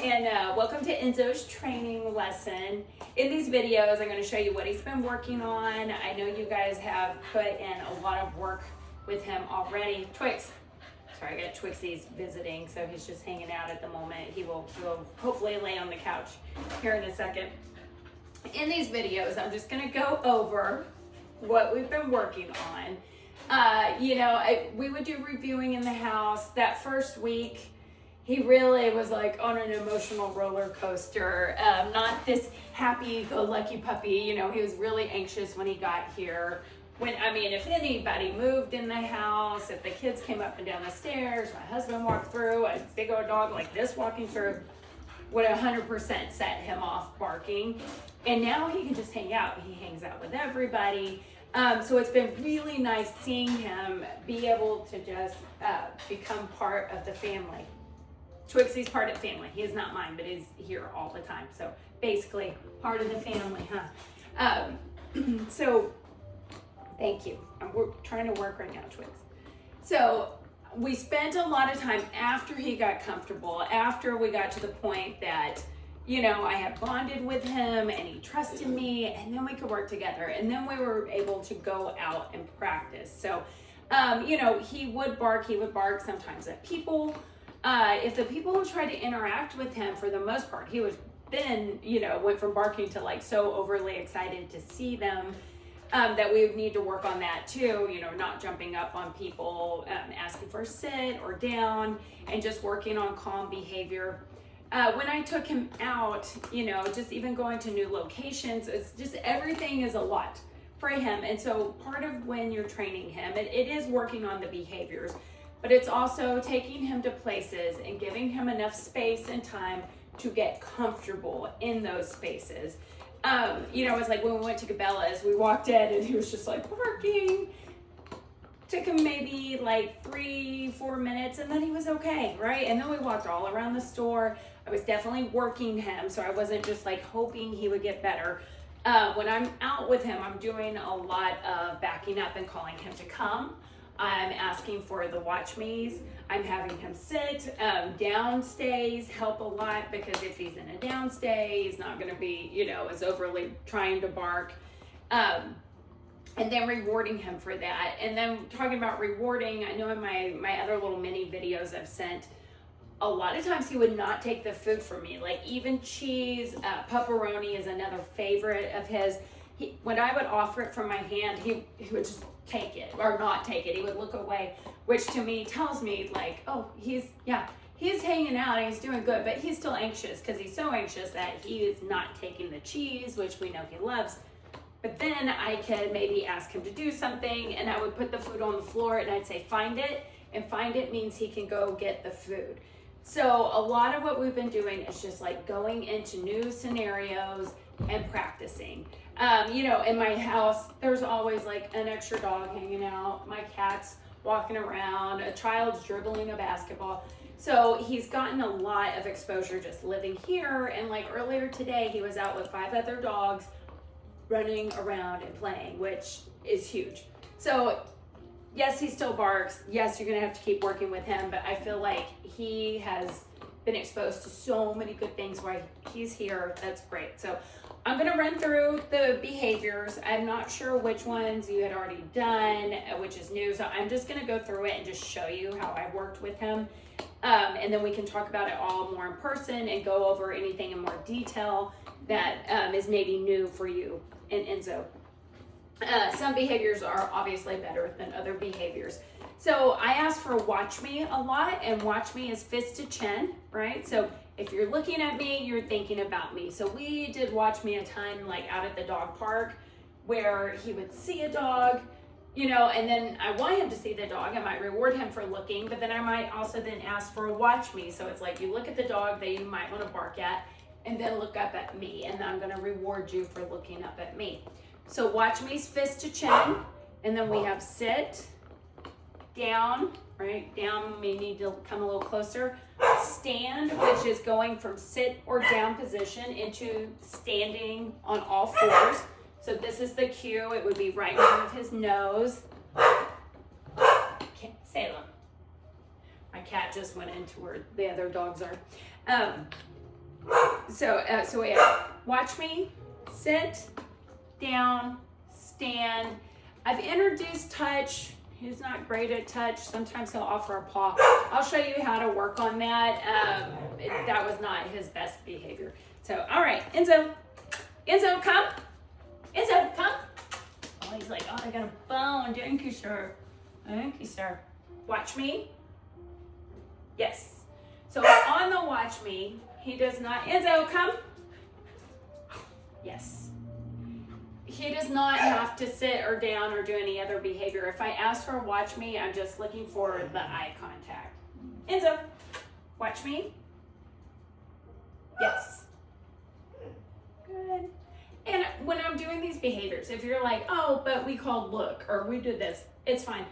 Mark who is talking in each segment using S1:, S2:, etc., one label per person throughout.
S1: and welcome to Enzo's training lesson. In these videos, I'm going to show you what he's been working on. I know you guys have put in a lot of work with him already. Twix, sorry, I got Twixie's visiting, so he's just hanging out at the moment. He will hopefully lay on the couch here in a second. In these videos, I'm just going to go over what we've been working on. We would do reviewing in the house. That first week, he really was like on an emotional roller coaster. Not this happy-go-lucky puppy. He was really anxious when he got here. If anybody moved in the house, if the kids came up and down the stairs, my husband walked through, a big old dog like this walking through, would 100% set him off barking. And now he can just hang out. He hangs out with everybody. So it's been really nice seeing him be able to just become part of the family. Twixie's part of the family. He is not mine, but he's here all the time. So basically part of the family, huh? So thank you. We're trying to work right now, Twix. So we spent a lot of time after he got comfortable, after we got to the point that, I had bonded with him and he trusted me, and then we could work together. And then we were able to go out and practice. So, he would bark sometimes at people. If the people who tried to interact with him, for the most part, he was then, went from barking to like so overly excited to see them, that we would need to work on that too, not jumping up on people, asking for a sit or down, and just working on calm behavior. When I took him out, just even going to new locations, it's just everything is a lot for him. And so part of when you're training him, it is working on the behaviors, but it's also taking him to places and giving him enough space and time to get comfortable in those spaces. It's like when we went to Cabela's, we walked in and he was just like barking. Took him maybe like 3-4 minutes and then he was okay, right? And then we walked all around the store. I was definitely working him, so I wasn't just like hoping he would get better. When I'm out with him, I'm doing a lot of backing up and calling him to come. I'm asking for the watch me's. I'm having him sit. Down stays help a lot, because if he's in a down stay, he's not going to be, as overly trying to bark. And then rewarding him for that. And then talking about rewarding, I know in my other little mini videos I've sent, a lot of times he would not take the food from me. Like even cheese, pepperoni is another favorite of his. When I would offer it from my hand, he would just take it or not take it. He would look away, which to me tells me like, oh, he's hanging out and he's doing good, but he's still anxious, because he's so anxious that he is not taking the cheese, which we know he loves. But then I could maybe ask him to do something, and I would put the food on the floor and I'd say, find it. And find it means he can go get the food. So a lot of what we've been doing is just like going into new scenarios and practicing. In my house, there's always like an extra dog hanging out. My cat's walking around. A child's dribbling a basketball. So he's gotten a lot of exposure just living here. And like earlier today, he was out with 5 other dogs running around and playing, which is huge. So yes, he still barks. Yes, you're going to have to keep working with him, but I feel like he has been exposed to so many good things while he's here. That's great. So I'm going to run through the behaviors. I'm not sure which ones you had already done, which is new. So I'm just going to go through it and just show you how I worked with him. And then we can talk about it all more in person and go over anything in more detail that is maybe new for you and Enzo. Some behaviors are obviously better than other behaviors. So I ask for watch me a lot, and watch me is fist to chin, right? So if you're looking at me, you're thinking about me. So we did watch me a ton, like out at the dog park, where he would see a dog, and then I want him to see the dog. I might reward him for looking, but then I might also then ask for a watch me. So it's like you look at the dog that you might want to bark at, and then look up at me, and then I'm going to reward you for looking up at me. So watch me's fist to chin, and then we have sit, down, right? Down may need to come a little closer. Stand, which is going from sit or down position into standing on all fours. So this is the cue. It would be right in front of his nose. Salem. My cat just went into where the other dogs are. So we have watch me, sit, down, stand. I've introduced touch. He's not great at touch. Sometimes he'll offer a paw. I'll show you how to work on that. That was not his best behavior. So, all right, Enzo. Enzo, come. Enzo, come. Oh, he's like, oh, I got a bone. Thank you, sir. Thank you, sir. Watch me. Yes. So on the watch me, he does not. Enzo, come. Yes. He does not have to sit or down or do any other behavior. If I ask for watch me, I'm just looking for the eye contact. Enzo, watch me. Yes. Good. And when I'm doing these behaviors, if you're like, oh, but we called look or we did this, it's fine.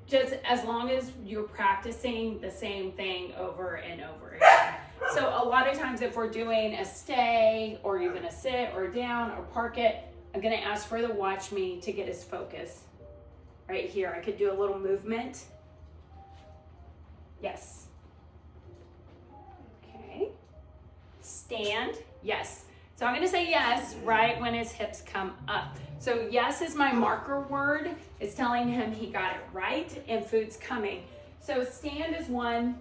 S1: Just as long as you're practicing the same thing over and over again. So a lot of times if we're doing a stay or even a sit or down or park it, I'm gonna ask for the watch me to get his focus. Right here, I could do a little movement. Yes. Okay. Stand, yes. So I'm gonna say yes right when his hips come up. So yes is my marker word. It's telling him he got it right and food's coming. So stand is one.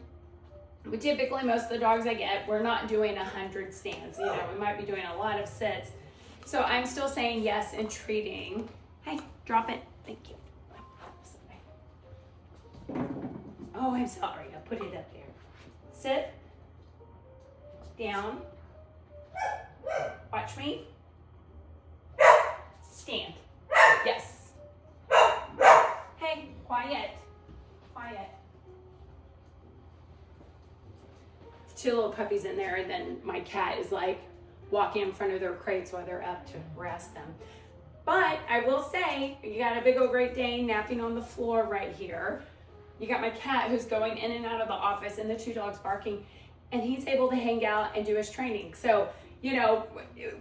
S1: But typically most of the dogs I get, we're not doing 100 stands. You know, we might be doing a lot of sits. So I'm still saying yes and treating. Hey, drop it. Thank you. Oh, I'm sorry. I put it up there. Sit. Down. Watch me. Stand. Yes. Hey, quiet. Quiet. Two little puppies in there, and then my cat is like walking in front of their crates while they're up to rest them. But I will say, you got a big old Great Dane napping on the floor right here. You got my cat who's going in and out of the office and the two dogs barking, and he's able to hang out and do his training. So, you know,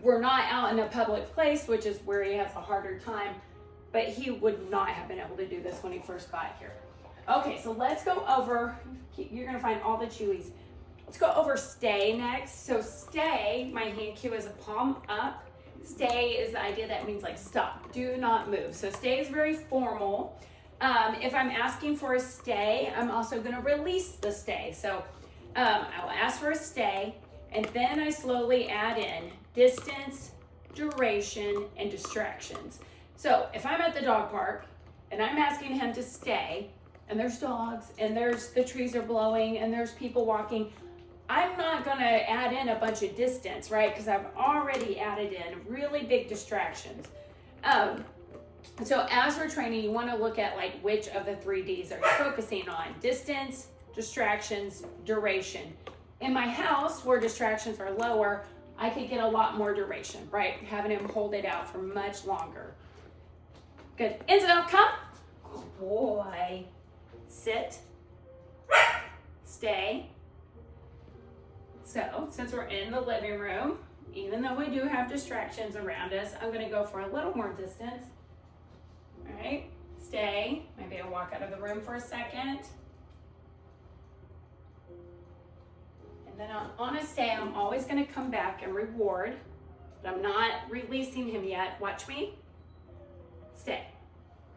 S1: we're not out in a public place, which is where he has a harder time, but he would not have been able to do this when he first got here. Okay, so let's go over, you're gonna find all the chewies. Let's go over stay next. So stay, my hand cue is a palm up. Stay is the idea that means like stop, do not move. So stay is very formal. If I'm asking for a stay, I'm also gonna release the stay. So I will ask for a stay, and then I slowly add in distance, duration, and distractions. So if I'm at the dog park and I'm asking him to stay, and there's dogs, and the trees are blowing, and there's people walking, I'm not gonna add in a bunch of distance, right? Because I've already added in really big distractions. So as we're training, you wanna look at like which of the 3Ds are you focusing on? Distance, distractions, duration. In my house, where distractions are lower, I could get a lot more duration, right? Having him hold it out for much longer. Good. Enzo, come. Good boy. Sit. Stay. So, since we're in the living room, even though we do have distractions around us, I'm gonna go for a little more distance. All right, stay. Maybe I'll walk out of the room for a second. And then on a stay, I'm always gonna come back and reward, but I'm not releasing him yet. Watch me. Stay.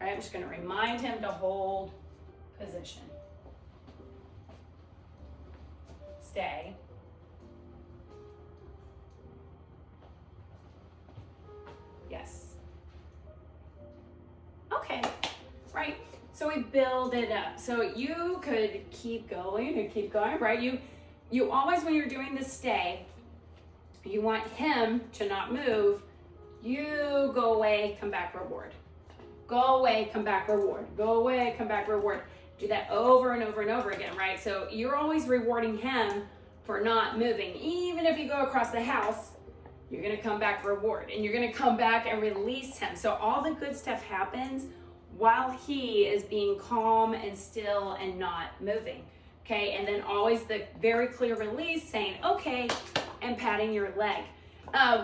S1: All right, I'm just gonna remind him to hold position. Stay. Yes. Okay, right? So we build it up. So you could keep going and keep going, right? You always, when you're doing the stay, you want him to not move. You go away, come back, reward. Go away, come back, reward. Go away, come back, reward. Do that over and over and over again, right? So you're always rewarding him for not moving. Even if you go across the house, you're gonna come back, reward, and you're gonna come back and release him. So all the good stuff happens while he is being calm and still and not moving, okay? And then always the very clear release saying, okay, and patting your leg.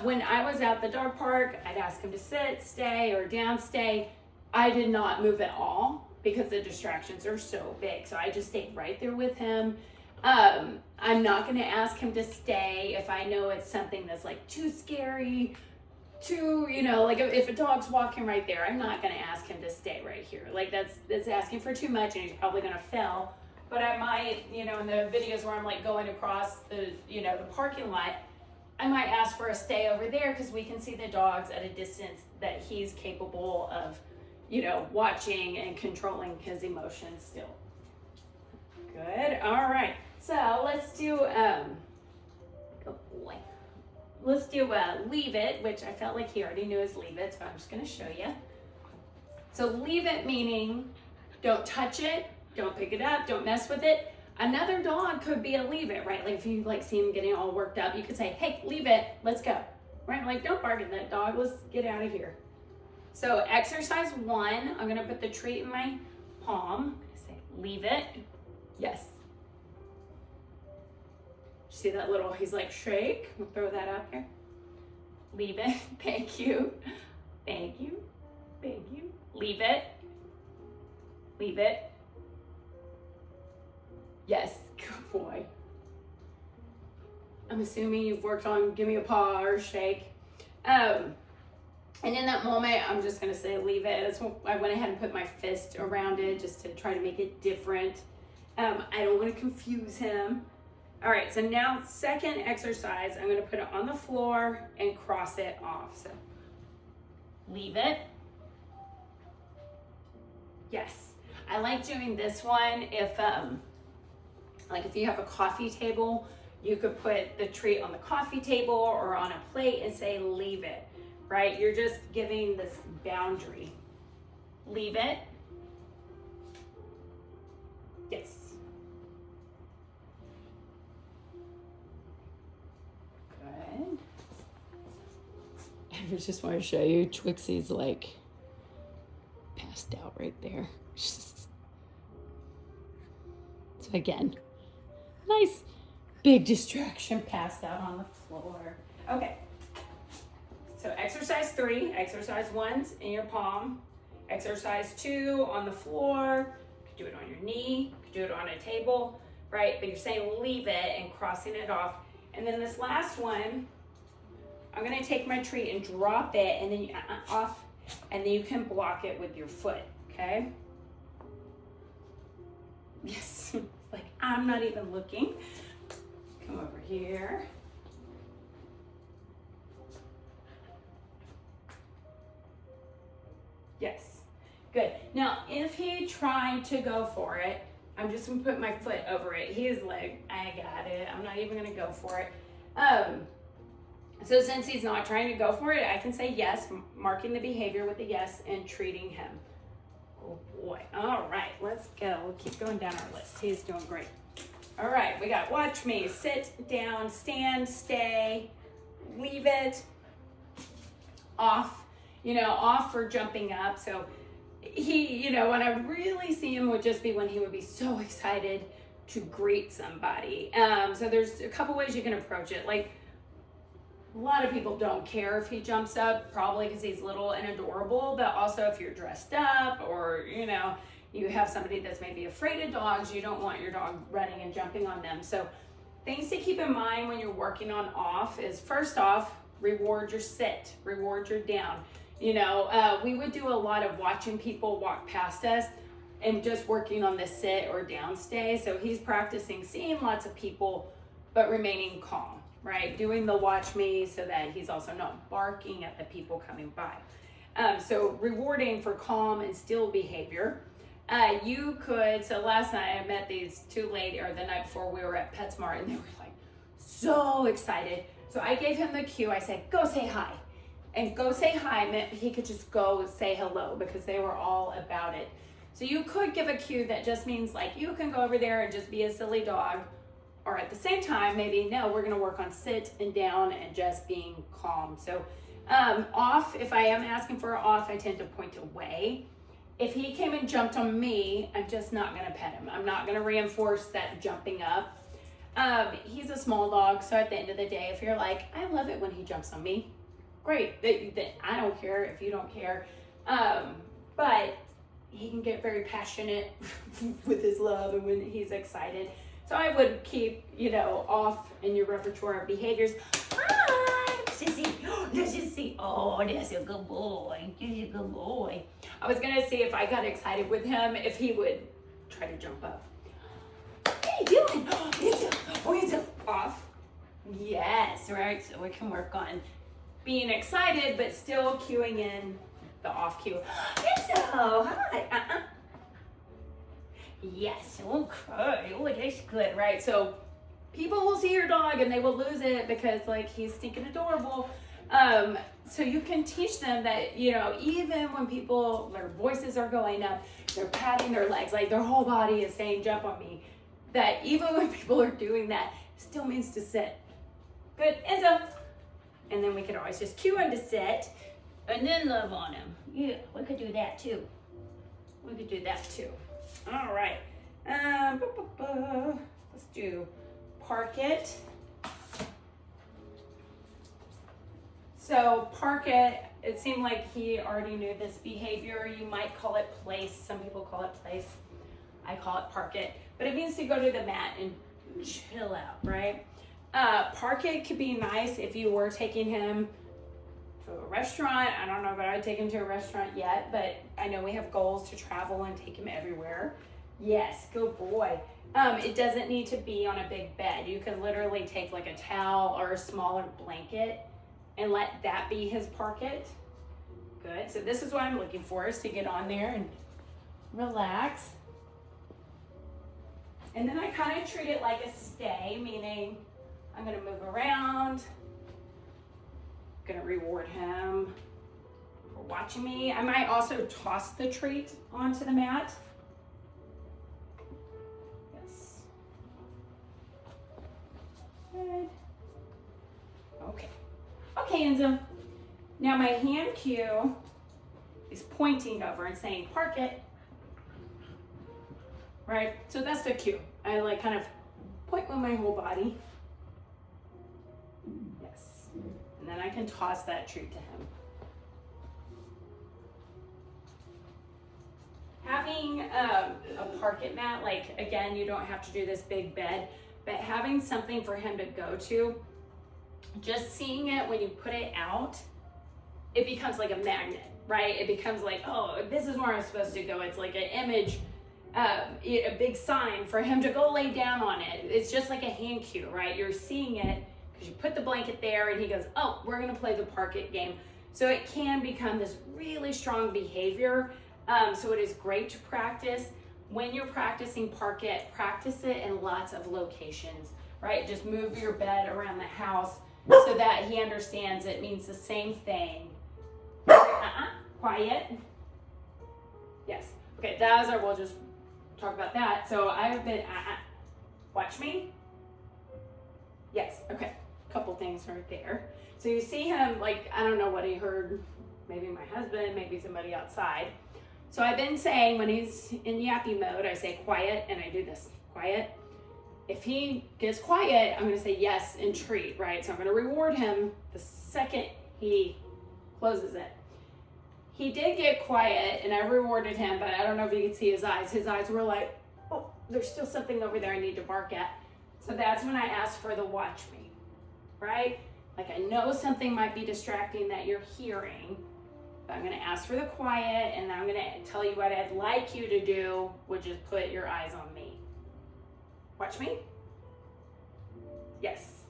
S1: When I was at the dog park, I'd ask him to sit, stay, or down, stay. I did not move at all because the distractions are so big. So I just stayed right there with him. I'm not going to ask him to stay if I know it's something that's like too scary, too, like if a dog's walking right there, I'm not going to ask him to stay right here. Like that's asking for too much, and he's probably going to fail. But I might, in the videos where I'm like going across the, the parking lot, I might ask for a stay over there because we can see the dogs at a distance that he's capable of, watching and controlling his emotions still. Good. All right. So let's do, good boy. Let's do leave it, which I felt like he already knew his leave it, so I'm just going to show you. So leave it meaning don't touch it, don't pick it up, don't mess with it. Another dog could be a leave it, right? Like if you see him getting all worked up, you could say, hey, leave it, let's go. Right? Like don't bark at that dog, let's get out of here. So exercise 1, I'm going to put the treat in my palm. Say leave it. Yes. See that little, he's like shake. We'll throw that out there. Leave it. Thank you. Thank you. Thank you. Leave it. Leave it. Yes. Good boy. I'm assuming you've worked on give me a paw or shake. And in that moment, I'm just going to say leave it. That's what I went ahead and put my fist around it just to try to make it different. I don't want to confuse him. All right, so now second exercise, I'm going to put it on the floor and cross it off. So leave it. Yes. I like doing this one if you have a coffee table, you could put the treat on the coffee table or on a plate and say leave it, right? You're just giving this boundary. Leave it. Yes. Good. I just want to show you, Twixie's like passed out right there. So again, nice big distraction, passed out on the floor. Okay. So exercise 3, exercise 1's in your palm. Exercise 2 on the floor. You could do it on your knee, you could do it on a table, right? But you're saying leave it and crossing it off. And then this last one, I'm gonna take my treat and drop it and then off, and then you can block it with your foot, okay? Yes, like I'm not even looking. Come over here. Yes, good. Now, if he tried to go for it, I'm just gonna put my foot over it. He is like, I got it. I'm not even gonna go for it. So since he's not trying to go for it, I can say yes, marking the behavior with a yes and treating him. Oh boy. All right, let's go. We'll keep going down our list. He's doing great. All right, we got watch me, sit down, stand, stay, leave it, off. Off for jumping up. So he, when I really see him would just be when he would be so excited to greet somebody. So there's a couple ways you can approach it. Like a lot of people don't care if he jumps up, probably because he's little and adorable, but also if you're dressed up or, you have somebody that's maybe afraid of dogs, you don't want your dog running and jumping on them. So things to keep in mind when you're working on off is first off, reward your sit, reward your down. We would do a lot of watching people walk past us and just working on the sit or down stay. So he's practicing seeing lots of people, but remaining calm, right? Doing the watch me so that he's also not barking at the people coming by. So rewarding for calm and still behavior. So last night I met these two ladies, or the night before we were at PetSmart, and they were like so excited. So I gave him the cue. I said, go say hi. And go say hi meant he could just go say hello because they were all about it. So you could give a cue that just means like you can go over there and just be a silly dog. Or at the same time, maybe, no, we're going to work on sit and down and just being calm. So off, if I am asking for an off, I tend to point away. If he came and jumped on me, I'm just not going to pet him. I'm not going to reinforce that jumping up. He's a small dog, so at the end of the day, if you're like, I love it when he jumps on me, great. I don't care if you don't care. But he can get very passionate with his love and when he's excited. So So I would keep, you know, off in your repertoire of behaviors. Hi, Sissy. Let's just see. Oh, that's a good boy. He's a good boy. I was gonna see if I got excited with him, if he would try to jump up. What are you doing? He's off. Yes, right. So we can work on being excited, but still cueing in the off cue. Enzo, hi. Yes, okay. Oh, that's good, right? So people will see your dog and they will lose it because like he's stinking adorable. So you can teach them that, you know, even when people, their voices are going up, they're patting their legs, like their whole body is saying, jump on me. That even when people are doing that, it still means to sit. Good, Enzo. And then we can always just cue him to sit and then love on him. Yeah, we could do that too. We could do that too. All right. Let's do park it. So park it, it seemed like he already knew this behavior. You might call it place. Some people call it place. I call it park it. But it means to go to the mat and chill out, right? Park it could be nice if you were taking him to a restaurant. I don't know if I would take him to a restaurant yet, but I know we have goals to travel and take him everywhere. Yes, good boy. It doesn't need to be on a big bed. You can literally take like a towel or a smaller blanket and let that be his park it. Good, so this is what I'm looking for, is to get on there and relax. And then I kind of treat it like a stay, meaning I'm gonna move around, gonna reward him for watching me. I might also toss the treat onto the mat. Yes. Good. Okay. Okay, Enzo. Now my hand cue is pointing over and saying, park it. Right? So that's the cue. I like kind of point with my whole body. Yes. And then I can toss that treat to him. Having a park it mat, like again, you don't have to do this big bed, but having something for him to go to, just seeing it when you put it out, it becomes like a magnet, right? It becomes like, oh, this is where I'm supposed to go. It's like an image, a big sign for him to go lay down on it. It's just like a hand cue, right? You're seeing it because you put the blanket there and he goes, oh, we're gonna play the park it game. So it can become this really strong behavior. So it is great to practice. When you're practicing park it, practice it in lots of locations, right? Just move your bed around the house so that he understands it means the same thing. Quiet. Yes. Okay, that was our, we'll just talk about that. So I've been, watch me. Yes, okay. Couple things right there. So you see him, like, I don't know what he heard, maybe my husband, maybe somebody outside. So I've been saying when he's in yappy mode, I say quiet and I do this, quiet. If he gets quiet, I'm gonna say yes and treat, right? So I'm gonna reward him the second he closes it. He did get quiet and I rewarded him, but I don't know if you could see his eyes. His eyes were like, oh, there's still something over there I need to bark at. So that's when I asked for the watch me, right? Like I know something might be distracting that you're hearing, but I'm gonna ask for the quiet and I'm gonna tell you what I'd like you to do, which is put your eyes on me. Watch me. Yes.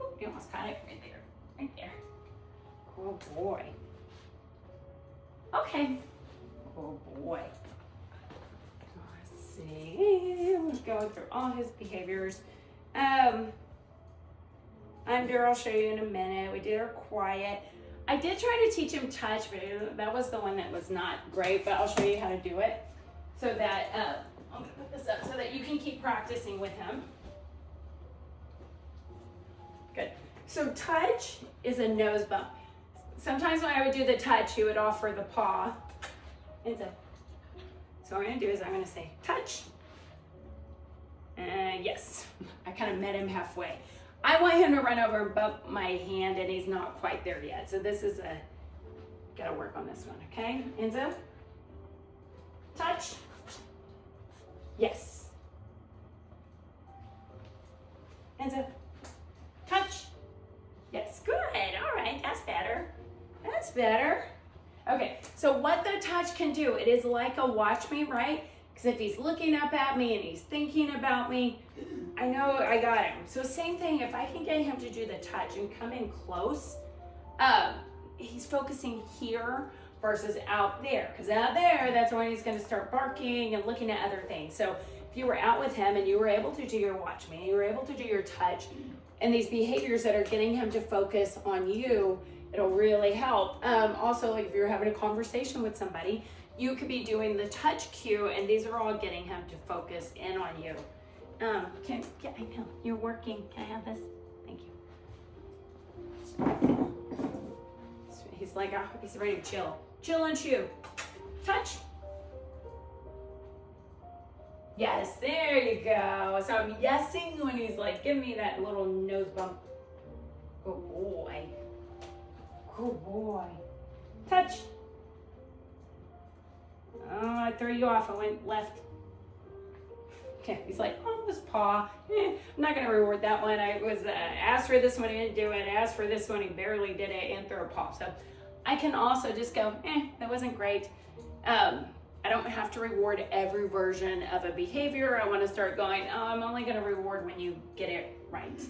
S1: Oh, you almost caught it right there. Right there. Oh boy. Okay. Oh boy. Let's see. Let's go through all his behaviors. Under, I'll show you in a minute. We did our quiet. I did try to teach him touch, but that was the one that was not great, but I'll show you how to do it so that, I'm gonna put this up so that you can keep practicing with him. Good. So touch is a nose bump. Sometimes when I would do the touch, he would offer the paw. Enzo. So what I'm gonna do is I'm gonna say touch. And yes, I kind of met him halfway. I want him to run over and bump my hand and he's not quite there yet. So this is gotta work on this one, okay? Enzo, touch. Yes. touch can do. It is like a watch me, right? Because if he's looking up at me and he's thinking about me, I know I got him. So same thing, if I can get him to do the touch and come in close, he's focusing here versus out there. Because out there, that's when he's going to start barking and looking at other things. So if you were out with him and you were able to do your watch me, you were able to do your touch, and these behaviors that are getting him to focus on you, it'll really help. Also, like if you're having a conversation with somebody, you could be doing the touch cue, and these are all getting him to focus in on you. I know, you're working. Can I have this? Thank you. He's like, oh, he's ready to chill. Chill and chew. Touch. Yes, there you go. So I'm yesing when he's like, give me that little nose bump. Good boy. Good boy. Touch. Oh, I threw you off. I went left. Okay, he's like, oh, this paw. I'm not going to reward that one. I was asked for this one, he didn't do it. Asked for this one, he barely did it, and threw a paw. So I can also just go, that wasn't great. I don't have to reward every version of a behavior. I want to start going, oh, I'm only going to reward when you get it right.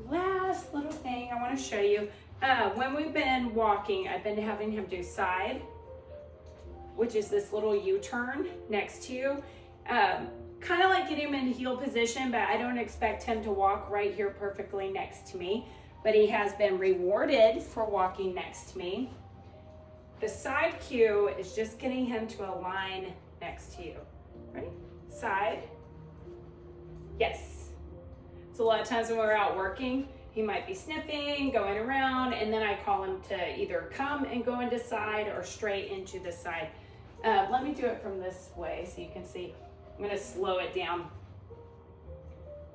S1: Last little thing I want to show you. When we've been walking, I've been having him do side, which is this little U-turn next to you. Kind of like get him in heel position, but I don't expect him to walk right here perfectly next to me. But he has been rewarded for walking next to me. The side cue is just getting him to align next to you. Ready? Side. Yes. So a lot of times when we're out working, he might be sniffing, going around, and then I call him to either come and go into side or straight into the side. Let me do it from this way so you can see. I'm going to slow it down.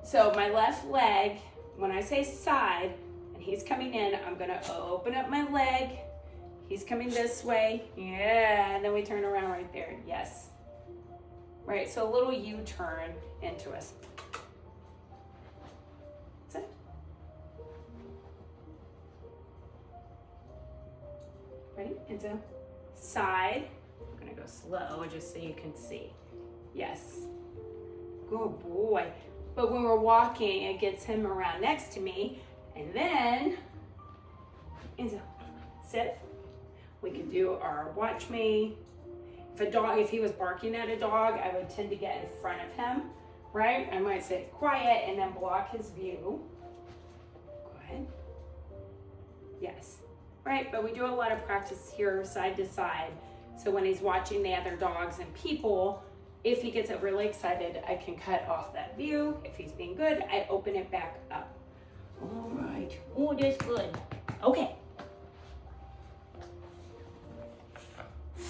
S1: So my left leg, when I say side and he's coming in, I'm going to open up my leg. He's coming this way. Yeah, and then we turn around right there. Yes. Right, so a little U-turn into us. That's it. Ready? Into side. I'm gonna go slow just so you can see. Yes. Good boy. But when we're walking, it gets him around next to me. And then, Enzo, sit. We could do our watch me. If he was barking at a dog, I would tend to get in front of him, right? I might say quiet and then block his view. Good. Yes. Right, but we do a lot of practice here side to side. So when he's watching the other dogs and people, if he gets really excited, I can cut off that view. If he's being good, I open it back up. All right. Oh, that's good. Okay.